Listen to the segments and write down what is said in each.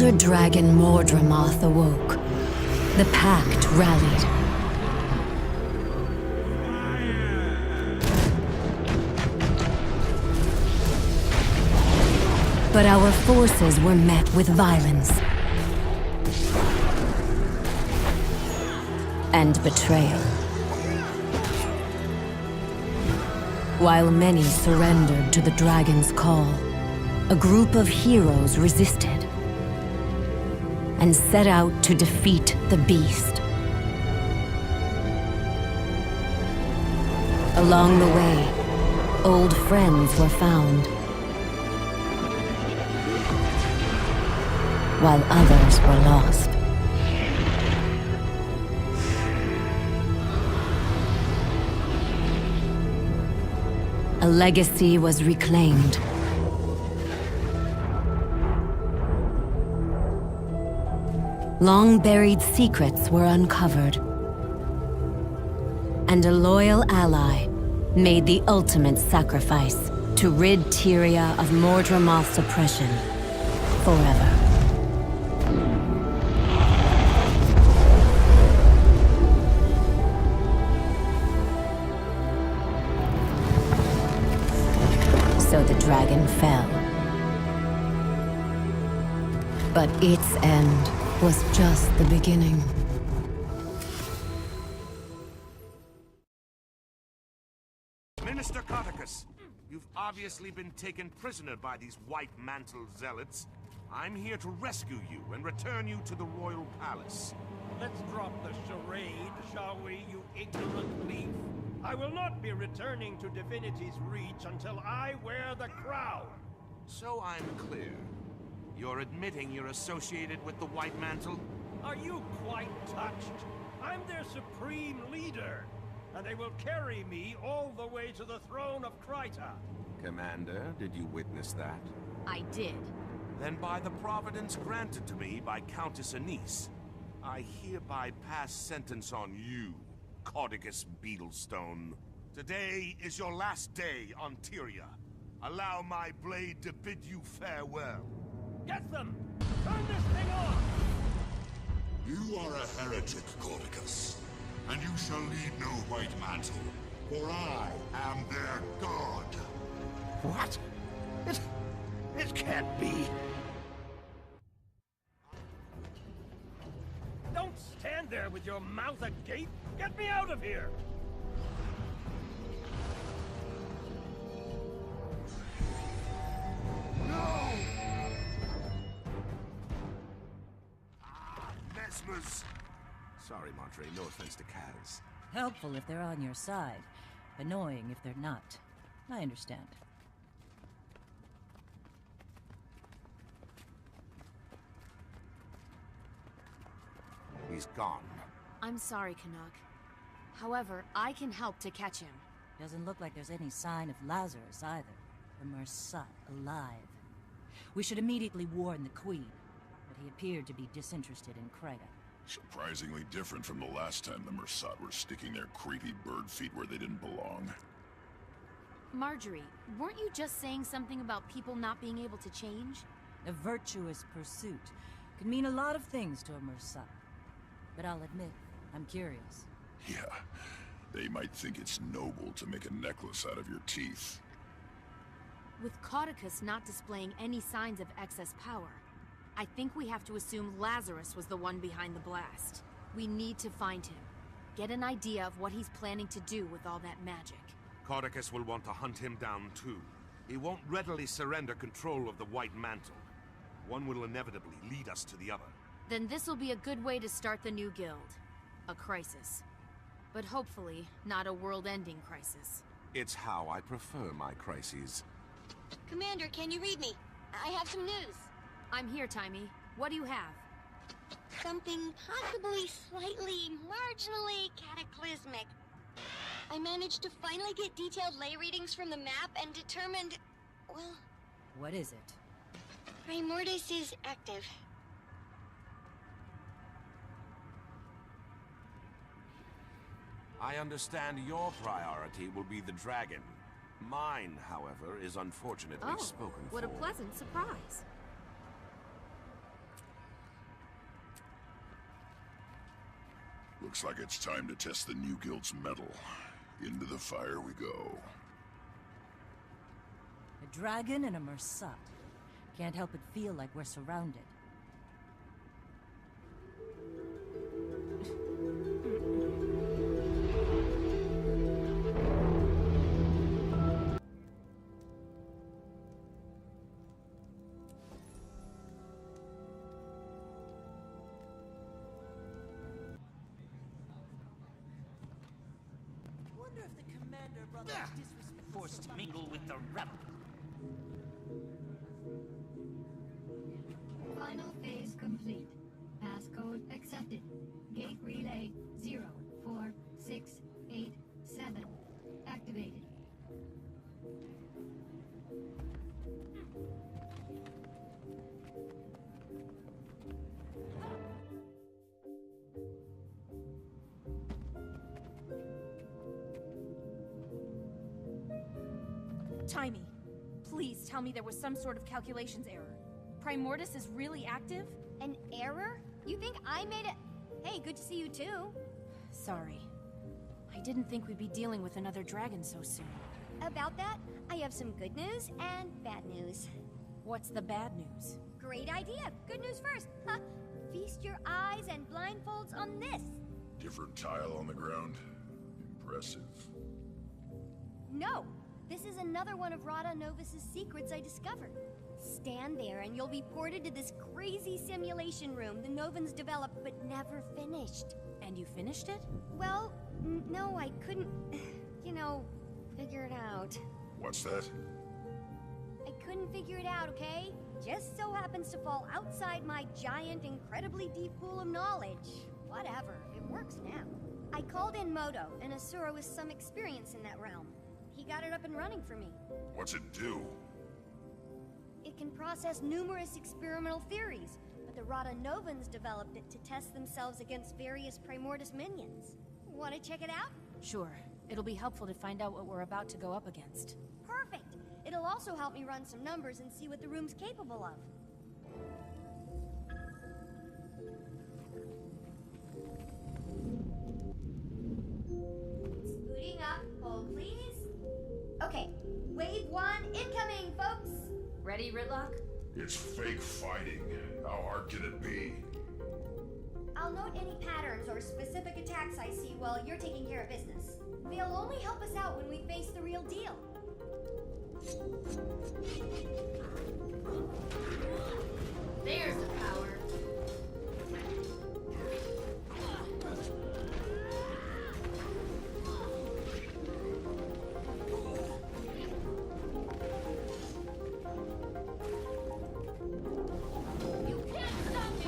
Elder Dragon Mordramoth awoke. The Pact rallied. But our forces were met with violence and betrayal. While many surrendered to the dragon's call, a group of heroes resisted and set out to defeat the beast. Along the way, old friends were found, while others were lost. A legacy was reclaimed. Long-buried secrets were uncovered. And a loyal ally made the ultimate sacrifice to rid Tyria of Mordramoth's oppression forever. So the dragon fell. But its end was just the beginning. Minister Codicus, you've obviously been taken prisoner by these White Mantle zealots. I'm here to rescue you and return you to the Royal Palace. Let's drop the charade, shall we, you ignorant thief? I will not be returning to Divinity's Reach until I wear the crown. So I'm clear. You're admitting you're associated with the White Mantle? Are you quite touched? I'm their supreme leader, and they will carry me all the way to the throne of Kryta. Commander, did you witness that? I did. Then by the providence granted to me by Countess Anise, I hereby pass sentence on you, Codicus Beetlestone. Today is your last day on Tyria. Allow my blade to bid you farewell. Get them! Turn this thing off! You are a heretic, Codicus, and you shall lead no White Mantle, for I am their god. What? It can't be. Don't stand there with your mouth agape. Get me out of here! No! Mesmers! Sorry, Montre, no offense to Kaz. Helpful if they're on your side. Annoying if they're not. I understand. He's gone. I'm sorry, Canuck. However, I can help to catch him. Doesn't look like there's any sign of Lazarus either. The Mersat alive. We should immediately warn the Queen, but he appeared to be disinterested in Kryta. Surprisingly different from the last time the Mersat were sticking their creepy bird feet where they didn't belong. Marjorie, weren't you just saying something about people not being able to change? A virtuous pursuit could mean a lot of things to a Mersat. But I'll admit, I'm curious. Yeah, they might think it's noble to make a necklace out of your teeth. With Codicus not displaying any signs of excess power, I think we have to assume Lazarus was the one behind the blast. We need to find him. Get an idea of what he's planning to do with all that magic. Codicus will want to hunt him down too. He won't readily surrender control of the White Mantle. One will inevitably lead us to the other. Then this'll be a good way to start the new guild. A crisis. But hopefully, not a world-ending crisis. It's how I prefer my crises. Commander, can you read me? I have some news. I'm here, Timey. What do you have? Something possibly slightly, marginally cataclysmic. I managed to finally get detailed lay readings from the map and determined... well... What is it? Primordis is active. I understand your priority will be the dragon. Mine, however, is unfortunately spoken for. What a pleasant surprise. Looks like it's time to test the new guild's mettle. Into the fire we go. A dragon and a Mersat. Can't help but feel like we're surrounded. Wonder if the commander brought that disrespect. Forced to mingle with the rebel. Final phase complete. Passcode accepted. Gate relay 04687. Activated. Timey, please tell me there was some sort of calculations error. Primordius is really active? An error? You think I made it? Hey, good to see you too. Sorry. I didn't think we'd be dealing with another dragon so soon. About that, I have some good news and bad news. What's the bad news? Great idea. Good news first. Ha! Feast your eyes and blindfolds on this. Different tile on the ground. Impressive. No, this is another one of Rada Novus's secrets I discovered. Stand there and you'll be ported to this crazy simulation room the Novans developed but never finished. And you finished it? Well, no, I couldn't, figure it out. What's that? I couldn't figure it out, okay? Just so happens to fall outside my giant, incredibly deep pool of knowledge. Whatever, it works now. I called in Moto, an Asura with some experience in that realm. He got it up and running for me. What's it do? It can process numerous experimental theories, but the Rada Novans developed it to test themselves against various Primordus minions. Want to check it out? Sure. It'll be helpful to find out what we're about to go up against. Perfect! It'll also help me run some numbers and see what the room's capable of. Booting up, hold please. Okay, wave 1 incoming, folks! Ready, Ridlock? It's fake fighting. How hard can it be? I'll note any patterns or specific attacks I see while you're taking care of business. They'll only help us out when we face the real deal. There's the power. You can't stop me!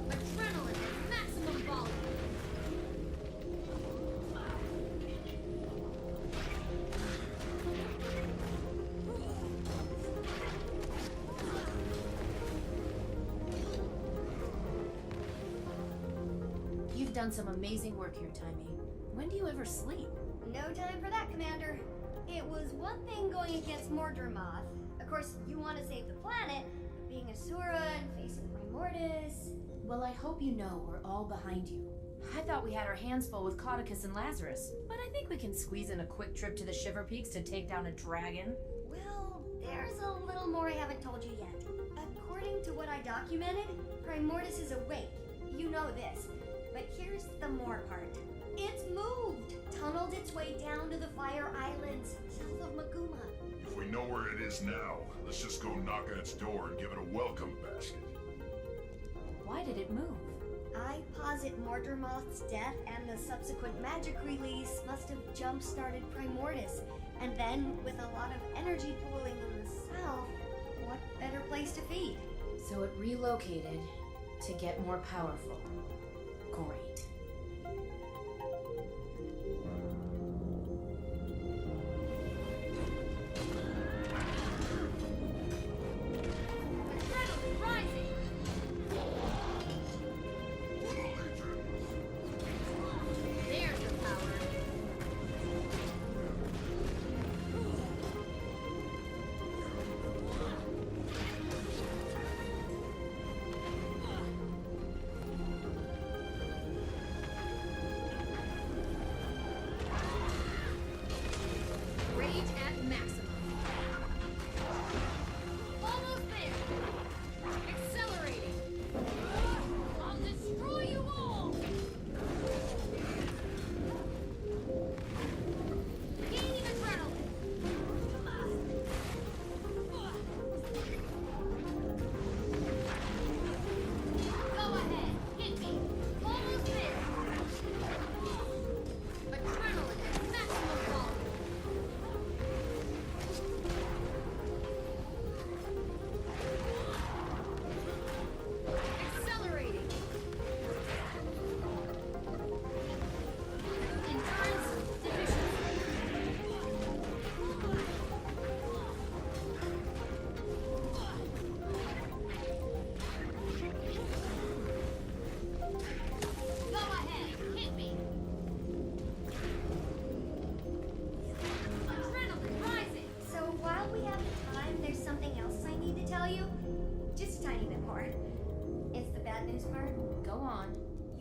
Adrenaline at maximum volume. You've done some amazing work here, Timey. When do you ever sleep? No time for that, Commander. It was one thing going against Mordremoth. Of course, you want to save the planet, but being Asura and facing Primordus... Well, I hope you know we're all behind you. I thought we had our hands full with Caudicus and Lazarus, but I think we can squeeze in a quick trip to the Shiver Peaks to take down a dragon. Well, there's a little more I haven't told you yet. According to what I documented, Primordus is awake. You know this. But here's the more part. It's moved! Tunneled its way down to the Fire Islands, south of Maguma. If we know where it is now, let's just go knock on its door and give it a welcome basket. Why did it move? I posit Mordremoth's death and the subsequent magic release must have jump-started Primordus. And then, with a lot of energy pooling in the south, what better place to feed? So it relocated to get more powerful. Great. Adrenaline rising! For the Legion!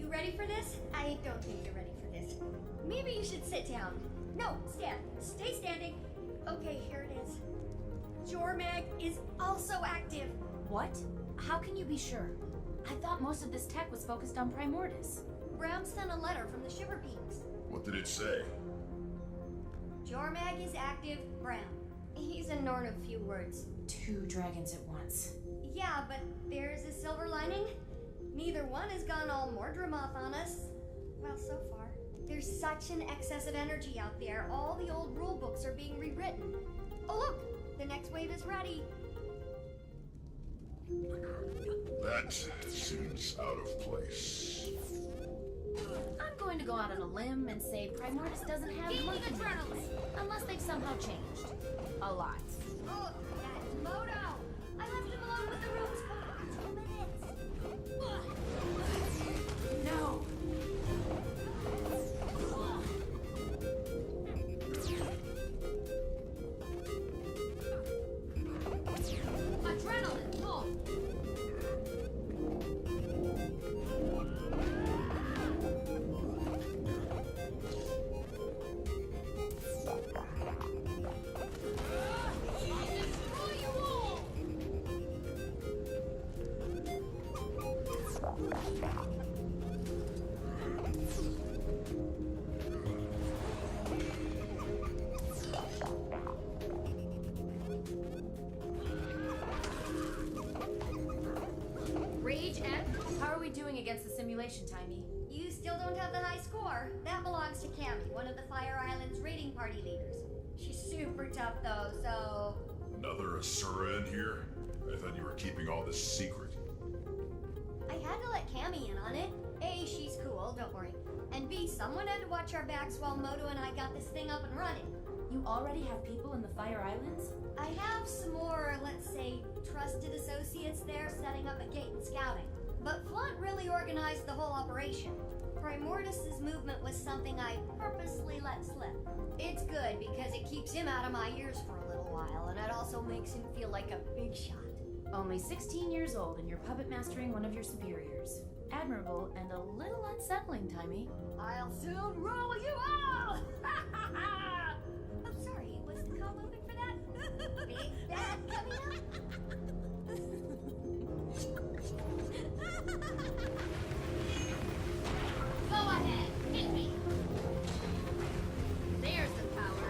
You ready for this? I don't think you're ready for this. Maybe you should sit down. No, stand. Stay standing. Okay, here it is. Jormag is also active. What? How can you be sure? I thought most of this tech was focused on Primordus. Brown sent a letter from the Shiver Beings. What did it say? Jormag is active, Brown. He's a Norn of few words. 2 dragons at once. Yeah, but there's a silver lining. Neither one has gone all Mordremoth on us. Well, so far. There's such an excess of energy out there, all the old rulebooks are being rewritten. Oh look! The next wave is ready. That seems out of place. I'm going to go out on a limb and say Primordus doesn't have monkey minds, unless they've somehow changed. A lot. Oh, that's Moto! I left him alone with the rooms for 2 minutes. No! Adrenaline, pull! Rage F? How are we doing against the simulation, Timey? You still don't have the high score. That belongs to Cammy, one of the Fire Island's raiding party leaders. She's super tough though, so... Another Asura in here? I thought you were keeping all this secret. I had to let Cammy in on it. A, she's cool, don't worry. And B, someone had to watch our backs while Moto and I got this thing up and running. You already have people in the Fire Islands? I have some more, let's say, trusted associates there setting up a gate and scouting. But Flunt really organized the whole operation. Primordus's movement was something I purposely let slip. It's good because it keeps him out of my ears for a little while, and it also makes him feel like a big shot. Only 16 years old and you're puppet mastering one of your superiors. Admirable and a little unsettling, Timey. I'll soon rule you all! I'm sorry, was the call open for that? Big bad coming up? Go ahead, hit me! There's the power.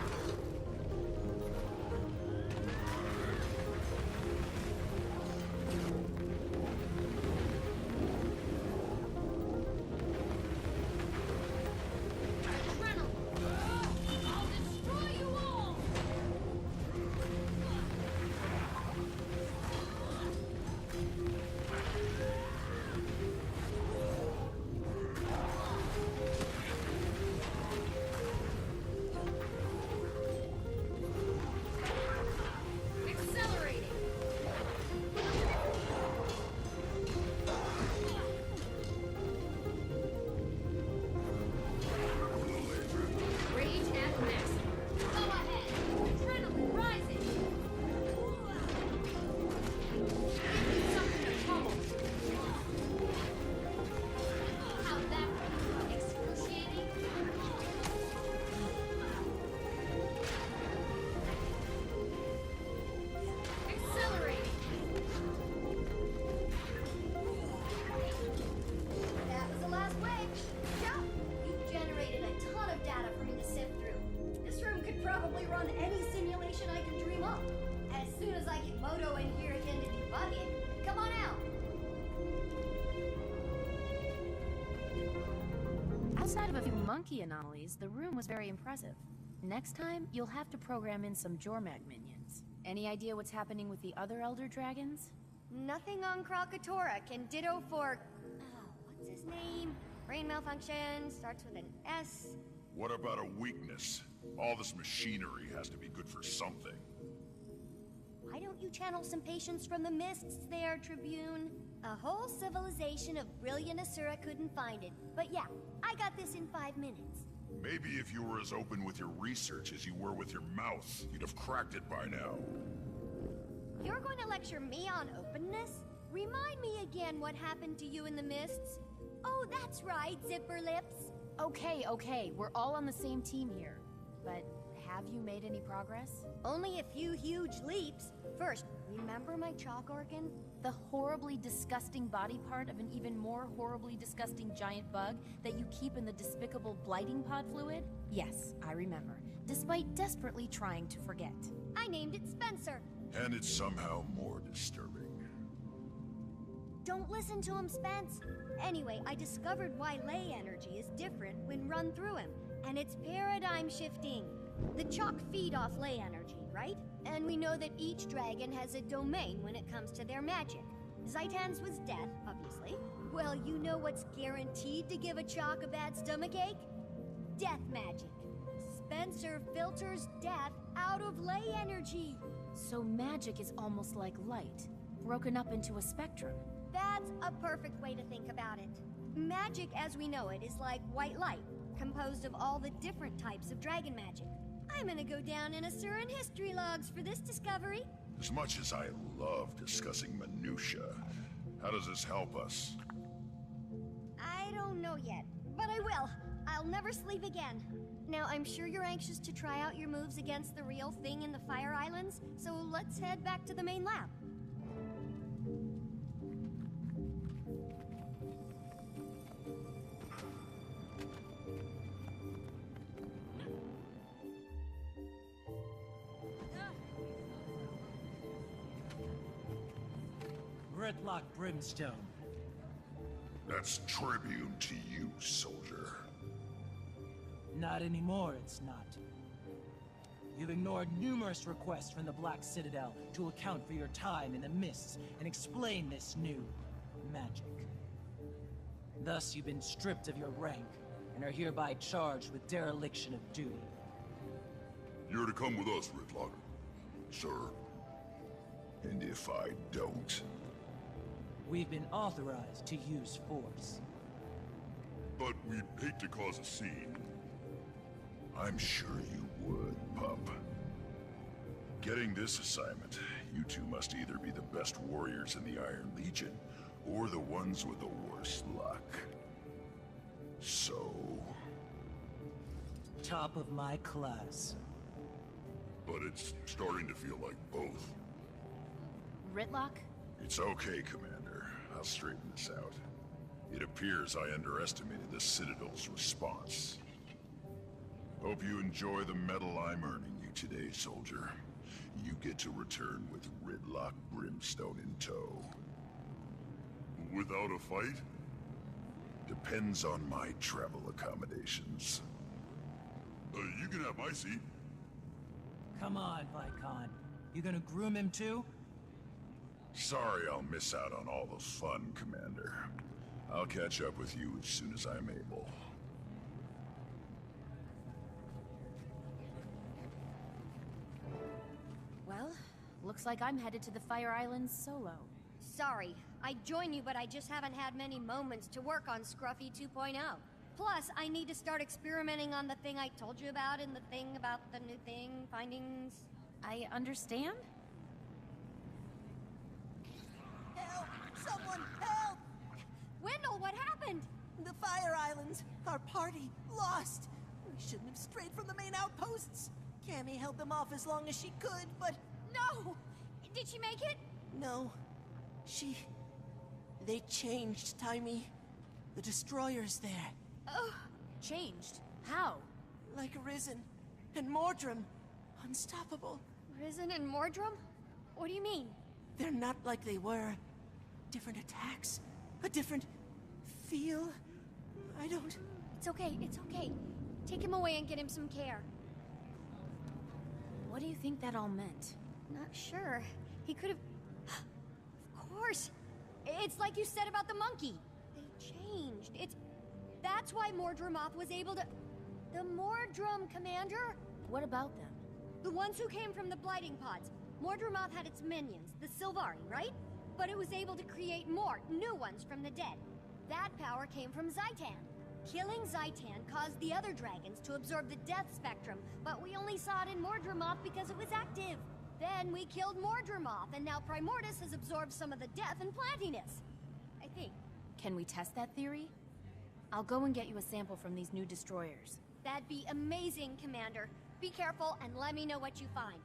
I'll destroy you all! Accelerating! Rage at max. Go ahead! Adrenaline rising! Give me something to pummel! How's that? Excruciating? Accelerating! That was the last wave. Yeah, you generated a ton of data for me to sift through. This room could probably run any simulation I can dream up. As soon as I get Moto in here again to debug it, come on out. Outside of a few monkey anomalies, the room was very impressive. Next time, you'll have to program in some Jormag minions. Any idea what's happening with the other Elder Dragons? Nothing on Krakatoa can ditto for... what's his name? Brain malfunction, starts with an S. What about a weakness? All this machinery has to be good for something. Why don't you channel some patience from the mists there, Tribune? A whole civilization of brilliant Asura couldn't find it. But yeah, I got this in 5 minutes. Maybe if you were as open with your research as you were with your mouth, you'd have cracked it by now. You're going to lecture me on openness? Remind me again what happened to you in the mists. Oh, that's right, Zipper Lips. Okay, we're all on the same team here. But have you made any progress? Only a few huge leaps. First, remember my chalk organ? The horribly disgusting body part of an even more horribly disgusting giant bug that you keep in the despicable blighting pod fluid? Yes, I remember, despite desperately trying to forget. I named it Spencer. And it's somehow more disturbing. Don't listen to him, Spence. Anyway, I discovered why ley energy is different when run through him, and it's paradigm shifting. The chalk feed off ley energy, right? And we know that each dragon has a domain when it comes to their magic. Zaitan's was death, obviously. Well, you know what's guaranteed to give a chalk a bad stomachache? Death magic. Spencer filters death out of ley energy. So magic is almost like light, broken up into a spectrum. That's a perfect way to think about it. Magic as we know it is like white light, composed of all the different types of dragon magic. I'm gonna go down in Asuran history logs for this discovery. As much as I love discussing minutia, how does this help us? I don't know yet, but I will. I'll never sleep again. Now, I'm sure you're anxious to try out your moves against the real thing in the Fire Islands, so let's head back to the main lab. Gridlock Brimstone. That's tribune to you, soldier. Not anymore, it's not. You've ignored numerous requests from the Black Citadel to account for your time in the mists and explain this new magic. Thus, you've been stripped of your rank and are hereby charged with dereliction of duty. You're to come with us, Gridlock, sir. And if I don't... We've been authorized to use force. But we'd hate to cause a scene. I'm sure you would, pup. Getting this assignment, you two must either be the best warriors in the Iron Legion, or the ones with the worst luck. So... Top of my class. But it's starting to feel like both. Ritlock? It's okay, Commander. I'll straighten this out. It appears I underestimated the Citadel's response. Hope you enjoy the medal I'm earning you today, soldier. You get to return with Gridlock Brimstone in tow. Without a fight? Depends on my travel accommodations. You can have my seat. Come on, Vicon. You gonna groom him too? Sorry I'll miss out on all the fun, Commander. I'll catch up with you as soon as I'm able. Well, looks like I'm headed to the Fire Islands solo. Sorry, I'd join you, but I just haven't had many moments to work on Scruffy 2.0. Plus, I need to start experimenting on the thing I told you about and the thing about the new thing, findings... I understand? Help! Someone help! Wendell, what happened? The Fire Islands. Our party. Lost. We shouldn't have strayed from the main outposts. Cammy held them off as long as she could, but... No! Did she make it? No. They changed, Taimi. The destroyer's there. Oh, Changed? How? Like Risen. And Mordrum. Unstoppable. Risen and Mordrum? What do you mean? They're not like they were. Different attacks. A different... feel. I don't... It's okay, it's okay. Take him away and get him some care. What do you think that all meant? Not sure. He could have... Of course! It's like you said about the monkey. They changed. That's why Mordremoth was able to... The Mordrum, Commander? What about them? The ones who came from the Blighting Pods. Mordremoth had its minions, the Sylvari, right? But it was able to create more, new ones from the dead. That power came from Zaitan. Killing Zaitan caused the other dragons to absorb the death spectrum, but we only saw it in Mordremoth because it was active. Then we killed Mordremoth, and now Primordus has absorbed some of the death and plantiness. I think. Can we test that theory? I'll go and get you a sample from these new destroyers. That'd be amazing, Commander. Be careful and let me know what you find.